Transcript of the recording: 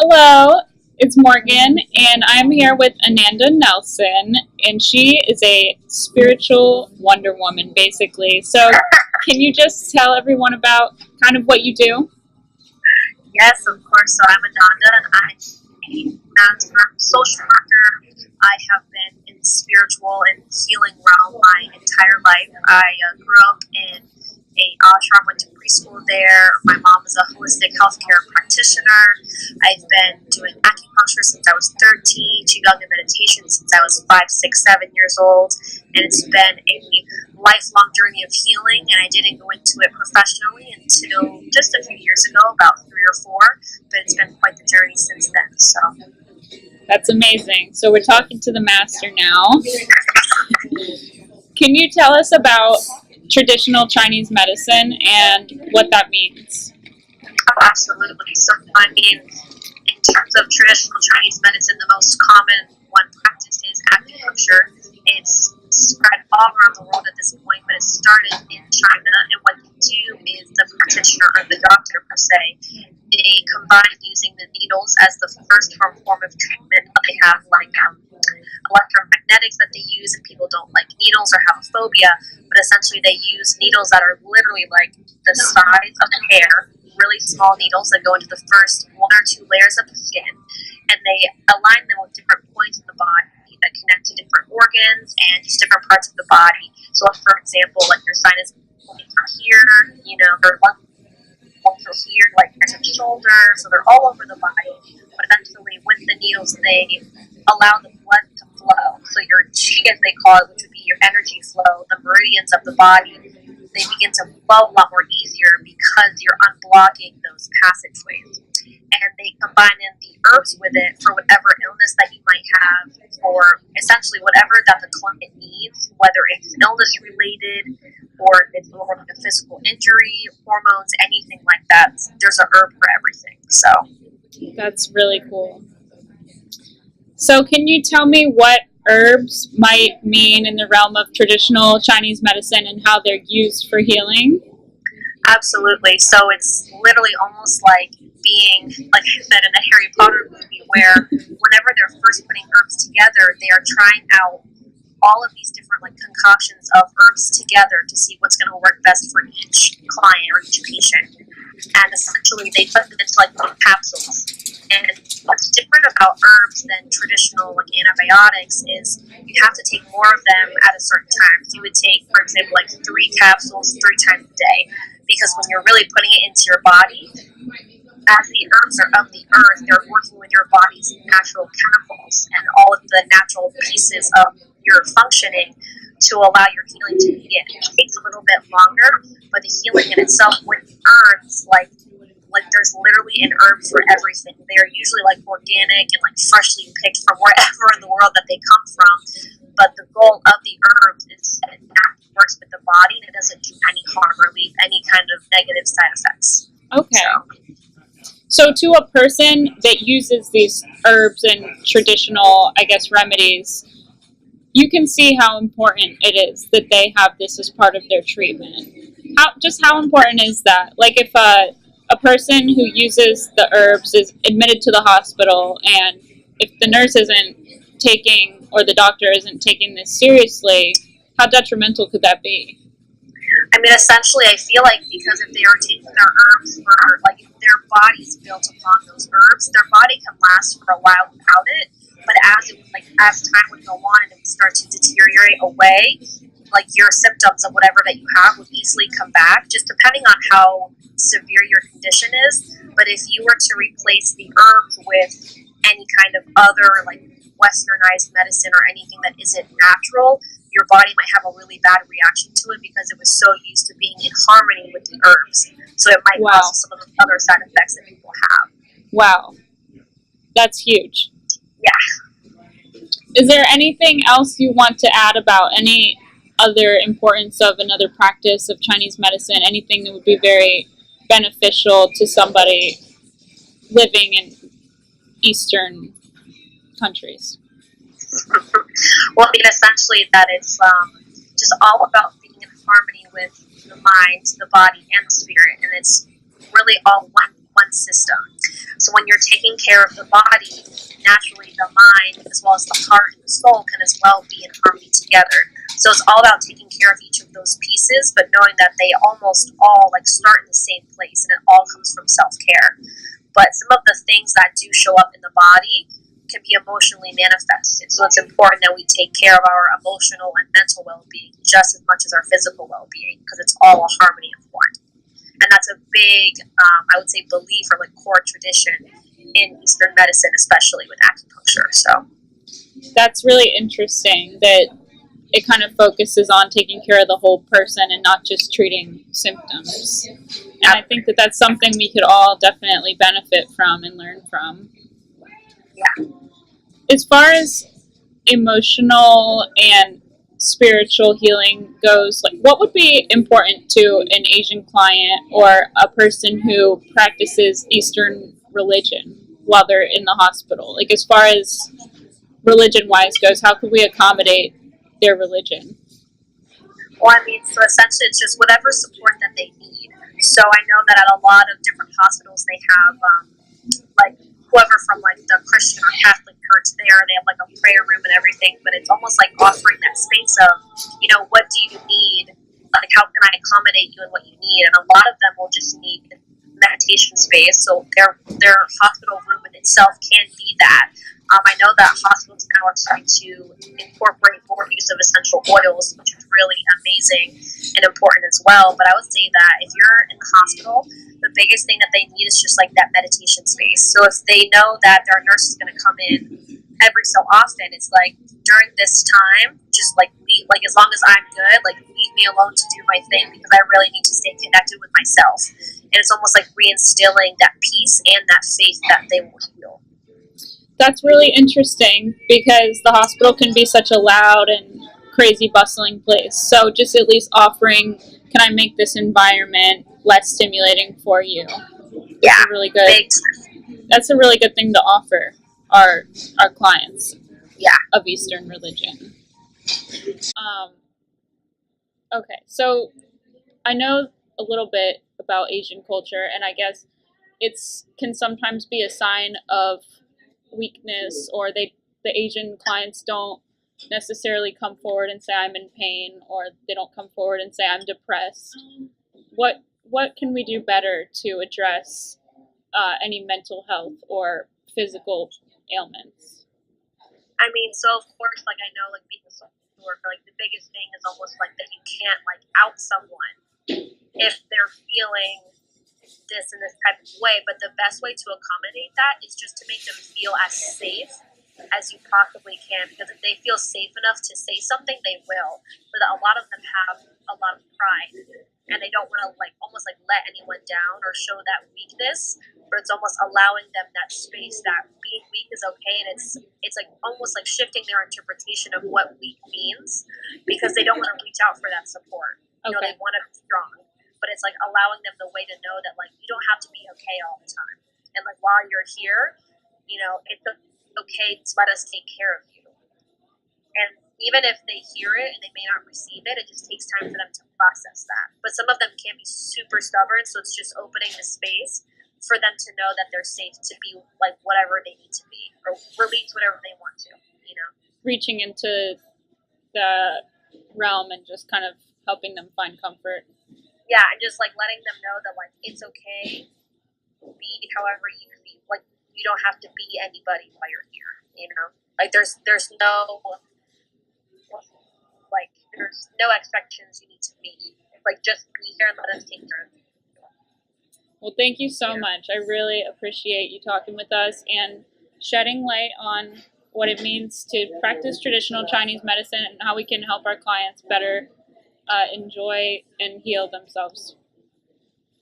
Hello, it's Morgan, and I'm here with Ananda Nelson, and she is a spiritual Wonder Woman, basically. So, can you just tell everyone about kind of what you do? Yes, of course. So I'm Ananda, and I'm a social worker. I have been in the spiritual and healing realm my entire life. I grew up in a ashram, went to preschool there. My mom is a holistic healthcare practitioner. I've been doing acupuncture since I was 13, qigong and meditation since I was 5, 6, 7 years old, and it's been a lifelong journey of healing, and I didn't go into it professionally until just a few years ago, about 3 or 4, but it's been quite the journey since then. So, That's amazing. So, we're talking to the master now. Can you tell us about traditional Chinese medicine and what that means? absolutely. So, I mean, in terms of traditional Chinese medicine, the most common one practice is acupuncture. It's spread all around the world at this point, but it started in China. And what they do is the practitioner or the doctor per se, they combine using the needles as the first form of treatment. They have electromagnetics that they use, and people don't like needles or have a phobia. But essentially, they use needles that are literally like the size of a hair, really small needles that go into the first 1 or 2 layers of the skin, and they align them with different points in the body that connect to different organs and just different parts of the body. So, if, for example, like your sinus coming from here, or lung going from here, like near the shoulder, so they're all over the body. But eventually, with the needles, they allow the blood to flow. So your chi, as they call it, which would be your energy flow, the meridians of the body, they begin to flow a lot more easier because you're unblocking those passageways. And they combine in the herbs with it for whatever illness that you might have, for essentially whatever that the client needs, whether it's illness related or if it's more like a physical injury, hormones, anything like that. There's a herb for everything. So That's really cool. So, can you tell me what herbs might mean in the realm of traditional Chinese medicine and how they're used for healing? absolutely. So it's literally almost like being, like I said, in a Harry Potter movie, where whenever they're first putting herbs together, they are trying out all of these different like concoctions of herbs together to see what's going to work best for each client or each patient. And essentially, they put them into like little capsules. And what's different about herbs than traditional like antibiotics is you have to take more of them at a certain time. So you would take, for example, like 3 capsules 3 times a day, because when you're really putting it into your body, as the herbs are of the earth, they're working with your body's natural chemicals and all of the natural pieces of your functioning to allow your healing to begin. It takes a little bit longer, but the healing in itself with herbs, like there's literally an herb for everything. They are usually like organic and like freshly picked from wherever in the world that they come from. But the goal of the herbs is that it naturally works with the body and it doesn't do any harm or leave any kind of negative side effects. Okay. So So, to a person that uses these herbs and traditional, I guess, remedies, you can see how important it is that they have this as part of their treatment. How important is that? Like, if a person who uses the herbs is admitted to the hospital, and if the nurse isn't taking or the doctor isn't taking this seriously, how detrimental could that be? I mean, essentially, I feel like because if they are taking their herbs for, like, if their body's built upon those herbs, their body can last for a while without it. But as time would go on and it would start to deteriorate away, like your symptoms of whatever that you have would easily come back, just depending on how severe your condition is. But if you were to replace the herbs with any kind of other like westernized medicine or anything that isn't natural, your body might have a really bad reaction to it because it was so used to being in harmony with the herbs. So it might Wow. cause some of the other side effects that people have. Wow. That's huge. Yeah. Is there anything else you want to add about any other importance of another practice of Chinese medicine? Anything that would be very beneficial to somebody living in Eastern countries? Well, I mean, essentially that it's just all about being in harmony with the mind, the body, and the spirit, and it's really all one one system. So when you're taking care of the body, naturally the mind as well as the heart and the soul can as well be in harmony together. So it's all about taking care of each of those pieces, but knowing that they almost all like start in the same place, and it all comes from self-care. But some of the things that do show up in the body can be emotionally manifested. So it's important that we take care of our emotional and mental well-being just as much as our physical well-being, because it's all a harmony of one. And that's a big, I would say, belief or like core tradition in Eastern medicine, especially with acupuncture. So That's really interesting that it kind of focuses on taking care of the whole person and not just treating symptoms. And I think that that's something we could all definitely benefit from and learn from. yeah. As far as emotional and spiritual healing goes, like what would be important to an Asian client or a person who practices Eastern religion while they're in the hospital? Like as far as religion wise goes, how could we accommodate their religion? Well, I mean, so essentially it's just whatever support that they need. So I know that at a lot of different hospitals they have like whoever from like the Christian or Catholic church there, they have like a prayer room and everything, but it's almost like offering that space of, you know, what do you need? Like, how can I accommodate you in what you need? And a lot of them will just need meditation space, so their hospital room in itself can be that. I know that hospitals now are starting to incorporate more use of essential oils, which is really amazing and important as well. But I would say that if you're in the hospital, the biggest thing that they need is just like that meditation space. So if they know that their nurse is going to come in every so often, it's like during this time, just like leave, like as long as I'm good, like leave me alone to do my thing, because I really need to stay connected with myself. And it's almost like reinstilling that peace and that faith that they will heal. That's really interesting because the hospital can be such a loud and crazy bustling place. So just at least offering, can I make this environment less stimulating for you? Yeah, a really good. That's a really good thing to offer our clients. Yeah. Of Eastern religion. Okay, so I know a little bit about Asian culture, and I guess it's can sometimes be a sign of weakness, or the Asian clients don't necessarily come forward and say I'm in pain, or they don't come forward and say I'm depressed. What can we do better to address any mental health or physical ailments? I mean, so of course, like I know, like being a social worker, like the biggest thing is almost like that you can't like out someone if they're feeling this in this type of way. But the best way to accommodate that is just to make them feel as safe as you possibly can, because if they feel safe enough to say something, they will. But a lot of them have a lot of pride, and they don't want to like almost like let anyone down or show that weakness. But it's almost allowing them that space that being weak is okay, and it's like almost like shifting their interpretation of what weak means, because they don't want to reach out for that support. You know, they want to be strong, but it's like allowing them the way to know that like you don't have to be okay all the time, and like while you're here, you know, it's okay to let us take care of you. And even if they hear it and they may not receive it, it just takes time for them to process that. But some of them can be super stubborn, so it's just opening the space for them to know that they're safe to be like whatever they need to be, or release whatever they want to, you know. Reaching into the realm and just kind of helping them find comfort. Yeah, and just like letting them know that like it's okay, be however you feel. Like you don't have to be anybody while you're here, you know. Like there's no like there's no expectations you need to meet. Like just be here and let us take care of you. Well, thank you so much. I really appreciate you talking with us and shedding light on what it means to practice traditional Chinese medicine and how we can help our clients better enjoy and heal themselves.